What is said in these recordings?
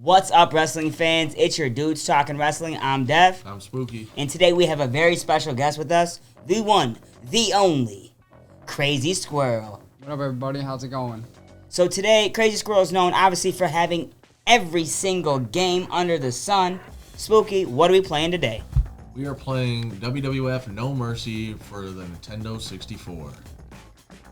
What's up, wrestling fans? It's your dudes talking wrestling. I'm Dev. I'm Spooky. And today we have a very special guest with us. The one, the only, Crazy Squirrel. What up, everybody? How's it going? So today, Crazy Squirrel is known, obviously, for having every single game under the sun. Spooky, what are we playing today? We are playing WWF No Mercy for the Nintendo 64.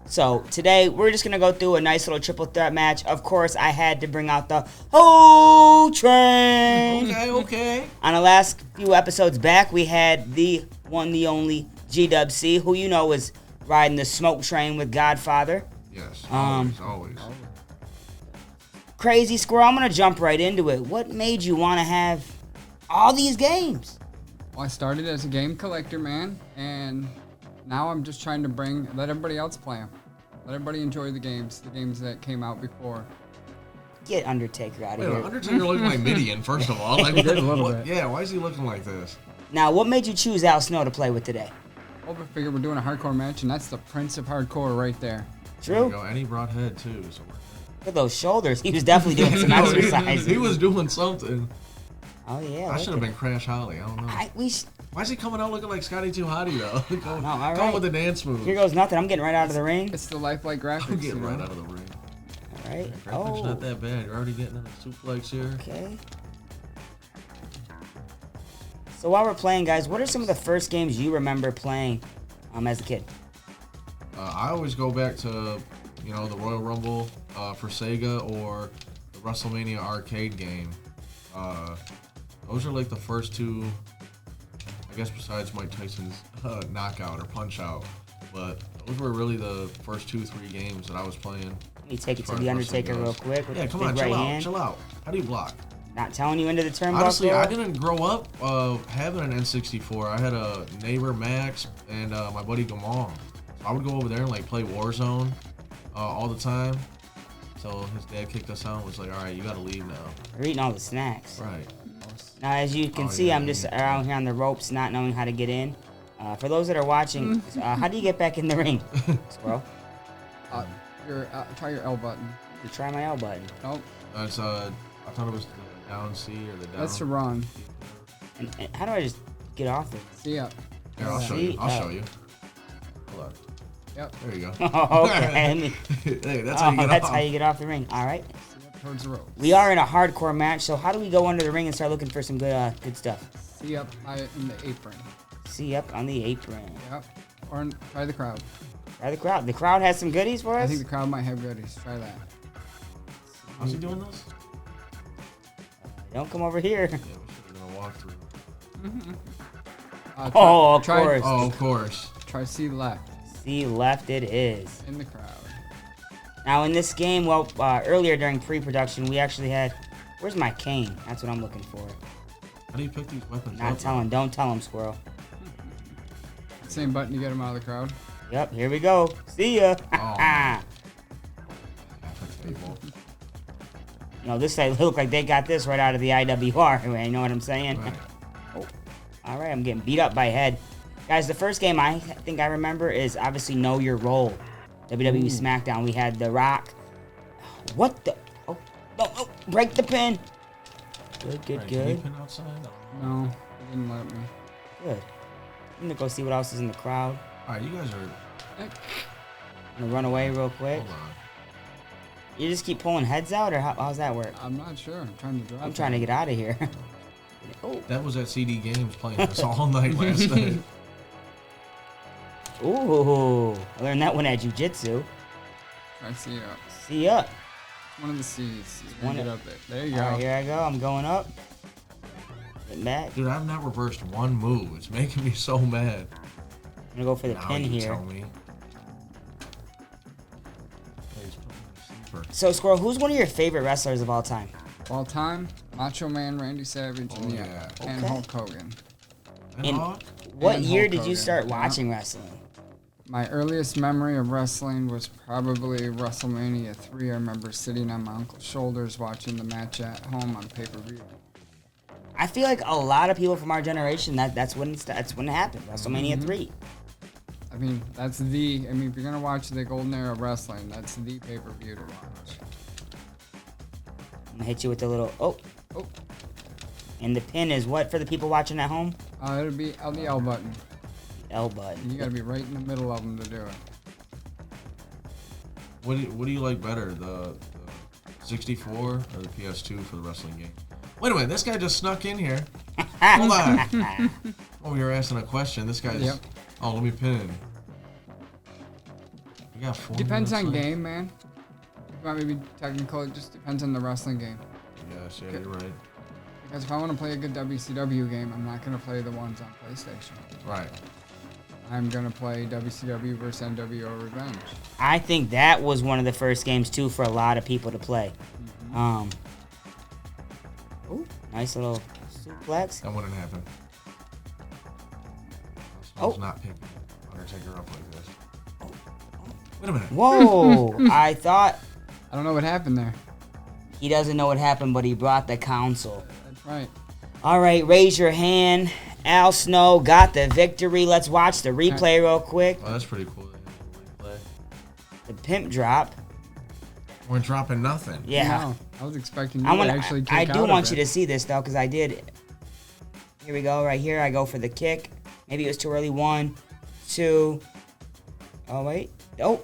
So today, we're just going to go through a nice little triple threat match. Of course, I had to bring out the whole train. Okay. On the last few episodes back, we had the one, the only GWC, who you know is riding the smoke train with Godfather. Yes, always. Crazy Squirrel, I'm going to jump right into it. What made you want to have all these games? Well, I started as a game collector, man, and now I'm just trying to let everybody else play them. Let everybody enjoy the games that came out before. Get Undertaker out of here. Undertaker looking like Midian, first of all. Like, He did a little bit. Yeah, why is he looking like this? Now, what made you choose Al Snow to play with today? Well, we figured we're doing a hardcore match, and that's the Prince of Hardcore right there. There you True? go. And he brought head, too. So Look at those shoulders. He was definitely doing some exercise. he was doing something. Oh, yeah. I should have been Crash Holly. I don't know. Why is he coming out looking like Scotty Too Hottie, though? Going all right. with the dance move. Here goes nothing. I'm getting right out of the ring. It's the lifelike graphics. I'm getting right out of the ring. All right. Graphics not that bad. You're already getting in a suplex here. Okay. So while we're playing, guys, what are some of the first games you remember playing as a kid? I always go back to, the Royal Rumble for Sega or the WrestleMania arcade game. Those are like the first two, I guess, besides Mike Tyson's knockout or punch out. But those were really the first 2-3 games that I was playing. Let me take it to the Undertaker real quick with Yeah, the come big on, right hand. chill out. How do you block? Not telling you into the turnbuckle. Honestly, I didn't grow up having an N64. I had a neighbor, Max, and my buddy Gamong. So I would go over there and play Warzone all the time. So his dad kicked us out and was like, all right, you got to leave now. We're eating all the snacks. Right. Now, as you can see, I'm just out here on the ropes, not knowing how to get in. For those that are watching, how do you get back in the ring, Squirrel? Try your L button. You try my L button. Nope. That's I thought it was the down C or the down. That's to run. And how do I just get off it? See ya. Here, I'll show you. I'll show you. Hold on. Yep. There you go. Okay. Hey, that's how you get that's off. how you get off the ring. All right. See up towards the rope. We are in a hardcore match, so how do we go under the ring and start looking for some good stuff? See up in the apron. See up on the apron. Yep. Or try the crowd. Try the crowd. The crowd has some goodies for us? I think the crowd might have goodies. Try that. How's he doing this? Don't come over here. Yeah, we should have done a walkthrough. Of course. Oh, of course. Try C left. See left it is. In the crowd. Now in this game, earlier during pre-production, we actually had... Where's my cane? That's what I'm looking for. How do you pick these weapons Not up? telling. Don't tell him, Squirrel. Same button to get him out of the crowd. Yep, here we go. See ya. This side look like they got this right out of the IWR. You know what I'm saying? Right. Oh, all right, I'm getting beat up by head. Guys, the first game I think I remember is obviously Know Your Role. WWE SmackDown. We had The Rock. What the? Oh, no, break the pin. Good. Right, can you pin outside? No, it didn't let me. Good. I'm gonna go see what else is in the crowd. All right, you guys are... I'm gonna run away real quick. Hold on. You just keep pulling heads out, or how's that work? I'm not sure. I'm trying to drive. I'm trying to get out of here. That was at CD Games playing this all night last night. Ooh, I learned that one at Jiu-Jitsu. Try C up. See up. One of the C's. One Get of- up there. There you All go. right, here I go. I'm going up. Getting back. Dude, I've not reversed one move. It's making me so mad. I'm gonna go for the Now pin you here. tell me. So, Squirrel, who's one of your favorite wrestlers of all time? All time, Macho Man, Randy Savage, Oh, and, yeah. and Okay. Hulk Hogan. In- Hawk? What And year Hulk did you Hogan. start Yeah. watching wrestling? My earliest memory of wrestling was probably WrestleMania 3. I remember sitting on my uncle's shoulders watching the match at home on pay-per-view. I feel like a lot of people from our generation, that's when it happened. WrestleMania 3. I mean, if you're going to watch the golden era of wrestling, that's the pay-per-view to watch. gonna hit you with the little, oh. Oh. And the pin is what for the people watching at home? It'll be on the L button. L button. You gotta be right in the middle of them to do it. What do you like better, the 64 or the PS2 for the wrestling game? Wait a minute, this guy just snuck in here. Hold on. Oh, you're asking a question. This guy's. Yep. Oh, let me pin. We got 4 Depends minutes on left. game, man. If you want me to be technical, it just depends on the wrestling game. Yes, yeah, you're right. Because if I want to play a good WCW game, I'm not gonna play the ones on PlayStation. Right. I'm gonna play WCW versus NWO Revenge. I think that was one of the first games too for a lot of people to play. Mm-hmm. Oh, nice little suplex. That wouldn't happen. I was not picking Undertaker up like this. Wait a minute. Whoa! I thought I don't know what happened there. he doesn't know what happened, but he brought the council. That's right. All right, raise your hand. Al Snow got the victory. Let's watch the replay real quick. Oh, that's pretty cool. Replay. The pimp drop. We're dropping nothing. Yeah. Wow. I was expecting you I to want. actually kick I out do of want it. you to see this though, because I did. Here we go. Right here, I go for the kick. Maybe it was too early. 1, 2. Oh wait. Oh.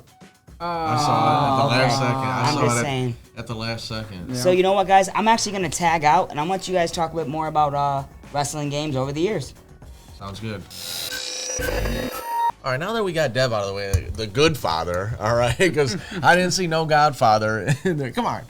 I saw it at the last okay. second. I I'm saw just it saying. at the last second. Yeah. So you know what, guys? I'm actually gonna tag out, and I want you guys to talk a bit more about wrestling games over the years. Sounds good. All right, now that we got Dev out of the way, the good father, all right, because I didn't see no Godfather in there. Come on.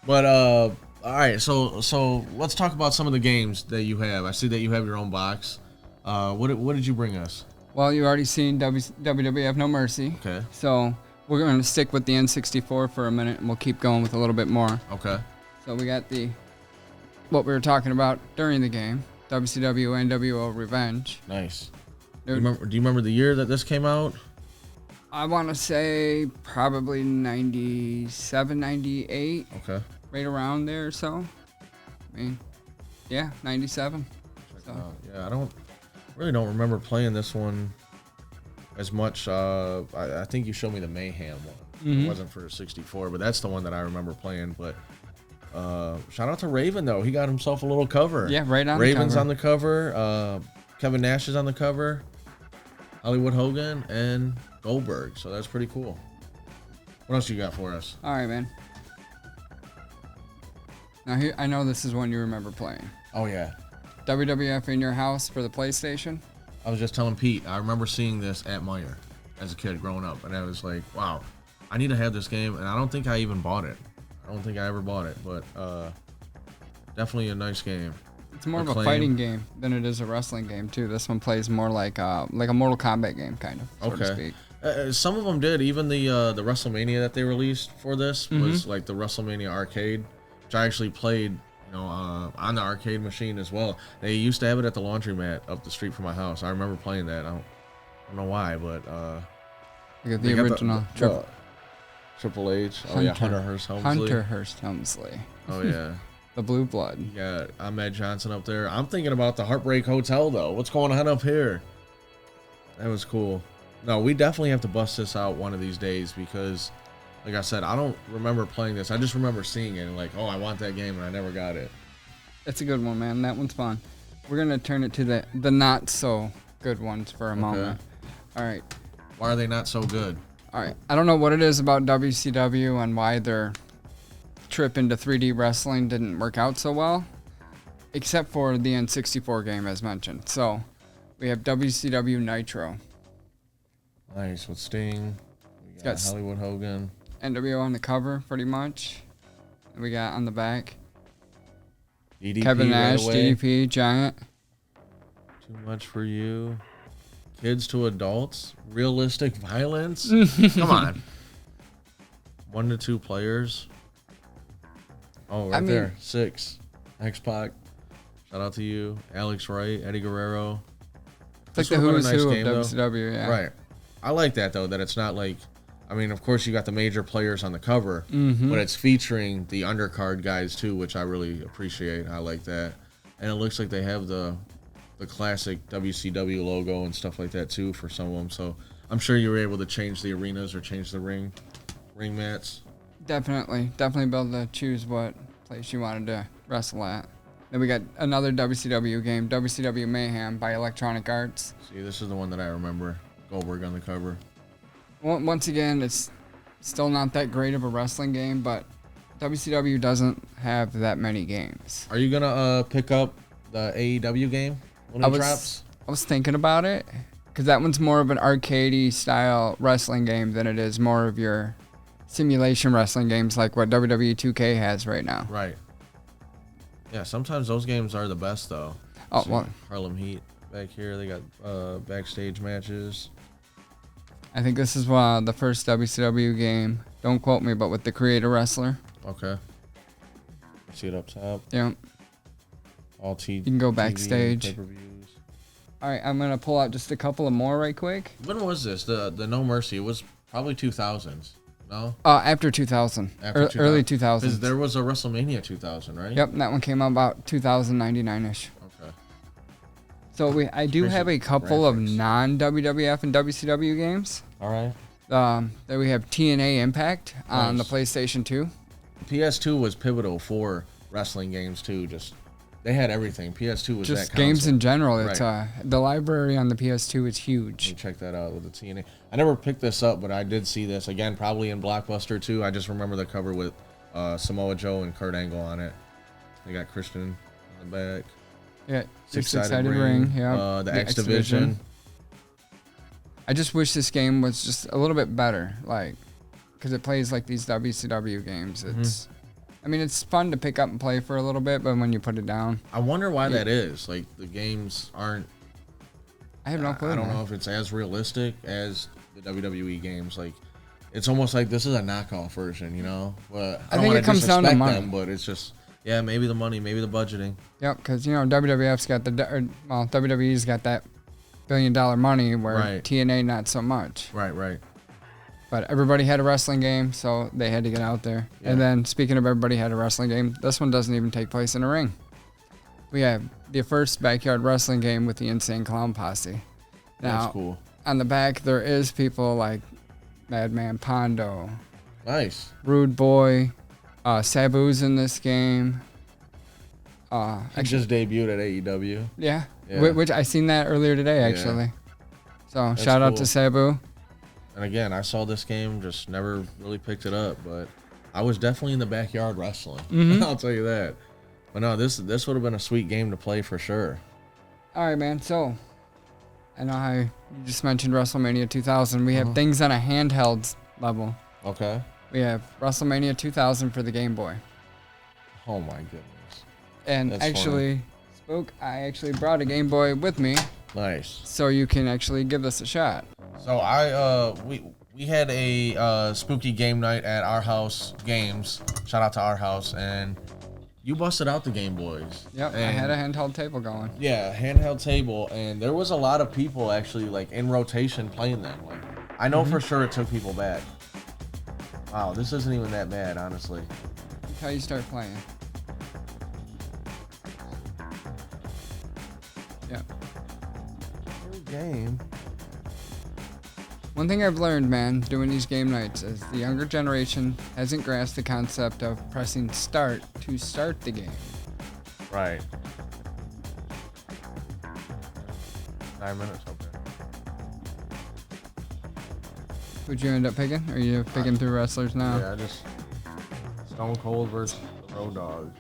But, all right, so let's talk about some of the games that you have. I see that you have your own box. What did you bring us? Well, you already seen WWF No Mercy. Okay. So we're going to stick with the N64 for a minute, and we'll keep going with a little bit more. Okay. So we got what we were talking about during the game, WCW NWO Revenge. Nice. Do you remember the year that this came out? I want to say probably 97, 98, Okay. right around there or so. I mean, yeah, 97. So. Yeah, I really don't remember playing this one as much. I think you showed me the Mayhem one. Mm-hmm. It wasn't for 64, but that's the one that I remember playing. But shout out to Raven though. He got himself a little cover. Yeah, right on Raven's the cover. on the cover. Kevin Nash is on the cover. Hollywood Hogan and Goldberg. So that's pretty cool. What else you got for us? All right, man. Now here, I know this is one you remember playing. Oh yeah. WWF in Your House for the PlayStation. I was just telling Pete, I remember seeing this at Meyer as a kid growing up, and I was like, wow, I need to have this game, and I don't think I even bought it. I don't think I ever bought it, but definitely a nice game. It's more of a Acclaim. fighting game than it is a wrestling game too. This one plays more like a Mortal Kombat game, kind of, so to speak. Some of them did. Even the WrestleMania that they released for this Mm-hmm. was like the WrestleMania arcade, which I actually played, on the arcade machine as well. They used to have it at the laundromat up the street from my house. I remember playing that. I don't know why, but You got they the got original Triple H. Oh yeah, Hunter Hearst Helmsley. Hunter Hearst Helmsley, Oh yeah. the Blue Blood. Yeah, Ahmed Johnson up there. I'm thinking about the Heartbreak Hotel though. What's going on up here? That was cool. No, we definitely have to bust this out one of these days because, like I said, I don't remember playing this. I just remember seeing it and like, oh, I want that game, and I never got it. It's a good one, man. That one's fun. We're gonna turn it to the not so good ones for a moment. All right. Why are they not so good? All right. I don't know what it is about WCW and why their trip into 3D wrestling didn't work out so well, except for the N64 game as mentioned. So we have WCW Nitro. Nice with Sting. We got got Hollywood Hogan. NWO on the cover, pretty much. And we got on the back DDP Kevin Nash, right away. DDP, Giant. Too much for you. Kids to adults. Realistic violence. Come on. 1 to 2 players. Oh, right there. 6. X-Pac. Shout out to you. Alex Wright. Eddie Guerrero. It's like This the would've who's been a who nice game, of though. WCW, yeah. Right. I like that, though, that it's not like... I mean, of course, you got the major players on the cover, but it's featuring the undercard guys, too, which I really appreciate. I like that. And it looks like they have the classic WCW logo and stuff like that, too, for some of them. So I'm sure you were able to change the arenas or change the ring mats. Definitely be able to choose what place you wanted to wrestle at. Then we got another WCW game, WCW Mayhem by Electronic Arts. See, this is the one that I remember. Goldberg on the cover. Once again, it's still not that great of a wrestling game, but WCW doesn't have that many games. Are you gonna pick up the AEW game when it drops? I was thinking about it, because that one's more of an arcadey style wrestling game than it is more of your simulation wrestling games like what WWE 2K has right now. Right. Yeah, sometimes those games are the best though. Oh, well, Harlem Heat back here. They got backstage matches. I think this is the first WCW game. Don't quote me, but with the creator wrestler. Okay. See it up top. Yeah. All T. You can go backstage. Pay-per-views. All right, I'm gonna pull out just a couple of more right quick. When was this? The No Mercy. It was probably 2000s. No. After 2000. Early 2000s. Because there was a WrestleMania 2000, right? Yep, that one came out about 2099-ish. Okay. So I do have a couple of non-WWF and WCW games. All right. That we have TNA Impact on the Nice. PlayStation 2. PS2 was pivotal for wrestling games too. They had everything. PS2 was Just that games console. in general. It's Right. The library on the PS2 is Let me huge. check that out with the TNA. I never picked this up, but I did see this again, probably in Blockbuster too. I just remember the cover with Samoa Joe and Kurt Angle on it. They got Christian on the back. Yeah, Six-sided ring. Yeah, the X Division. I just wish this game was just a little bit better, like, because it plays like these WCW games. It's, I mean, it's fun to pick up and play for a little bit, but when you put it down, I wonder why that is. Like the games aren't. I have no clue. I don't man. know if it's as realistic as the WWE games. Like, it's almost like this is a knockoff version, you know. But I don't think want it comes down to disrespect money. them, but it's just maybe the money, maybe the budgeting. Yep, because WWF's got WWE's got that $1 billion money, where Right. TNA not so much. Right. But everybody had a wrestling game, so they had to get out there. Yeah. And then, speaking of everybody had a wrestling game, this one doesn't even take place in a ring. We have the first backyard wrestling game with the Insane Clown Posse. Now, That's cool. on the back, there is people like Madman Pondo, Nice. Rude Boy, Sabu's in this game. He just debuted at AEW. Yeah, Yeah. which I seen that earlier today, actually. So, That's shout out cool. to Sabu. And again, I saw this game, just never really picked it up, but I was definitely in the backyard wrestling. I'll tell you that. But no, this would have been a sweet game to play for sure. All right, man. So, I know how you just mentioned WrestleMania 2000. We have things on a handheld level. Okay. We have WrestleMania 2000 for the Game Boy. Oh my goodness. And That's actually, I actually brought a Game Boy with me, Nice. so you can actually give this a shot. So we had a spooky game night at our house games. Shout out to our house, and you busted out the Game Boys. Yep, I And had a handheld table going. yeah, handheld table, and there was a lot of people actually like in rotation playing them. Like, I know for sure it took people back. Wow, this isn't even that bad, honestly. Until you start playing. Yeah. Game. One thing I've learned, man, doing these game nights is the younger generation hasn't grasped the concept of pressing start to start the game. Right. 9 minutes. Okay. Would you end up picking? Or are you picking through wrestlers now? Yeah, I just Stone Cold versus the Road Dogg.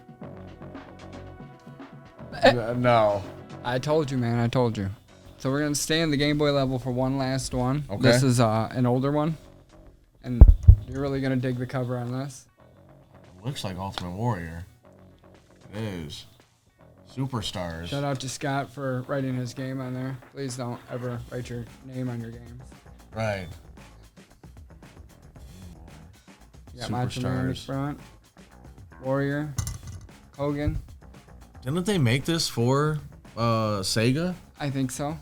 No. I told you, man. I told you. So we're gonna stay in the Game Boy level for one last one. Okay. This is an older one, and you're really gonna dig the cover on this. Looks like Ultimate Warrior. It is. Superstars. Shout out to Scott for writing his game on there. Please don't ever write your name on your games. Right. You got Macho Man in the Superstars. front. Warrior. Hogan. Didn't they make this for Sega? I think so.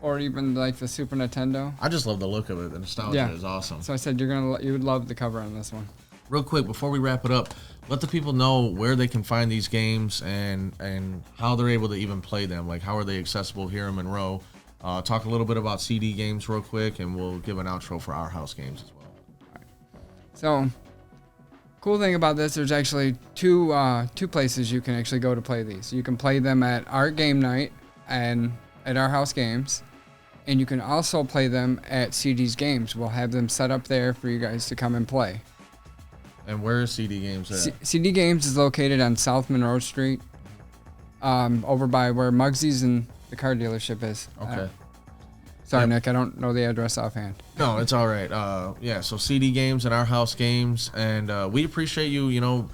Or even like the Super Nintendo. I just love the look of it. The nostalgia Yeah. is awesome. So I said you would love the cover on this one. Real quick, before we wrap it up, let the people know where they can find these games and how they're able to even play them. Like, how are they accessible here in Monroe? Talk a little bit about CD games real quick, and we'll give an outro for our house games as well. So, Cool thing about this, there's actually two places you can actually go to play these. You can play them at our game night and at our house games, and you can also play them at CD's games. We'll have them set up there for you guys to come and play. And where is CD Games at? CD Games is located on South Monroe Street, over by where Muggsy's and the car dealership is. Okay. Sorry, Yep. Nick, I don't know the address offhand. No, it's all right. Yeah, so CD Games and our house games, and we appreciate you,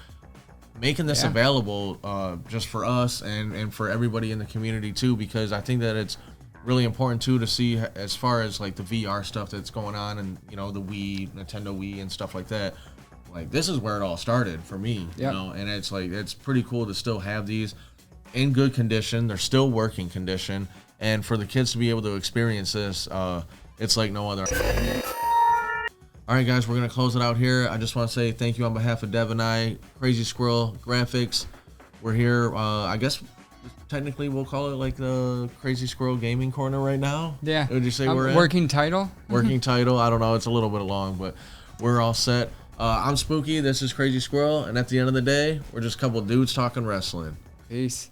making this available just for us and for everybody in the community too, because I think that it's really important too to see as far as like the VR stuff that's going on and the Wii, Nintendo Wii and stuff like that. Like this is where it all started for me, and it's like it's pretty cool to still have these in good condition. They're still working condition. And for the kids to be able to experience this, it's like no other. All right, guys, we're going to close it out here. I just want to say thank you on behalf of Dev and I, Crazy Squirrel Graphics. We're here, I guess, technically we'll call it like the Crazy Squirrel Gaming Corner right now. Yeah. Would you say we're in? Working title? Working title. I don't know. It's a little bit long, but we're all set. I'm Spooky. This is Crazy Squirrel. And at the end of the day, we're just a couple dudes talking wrestling. Peace.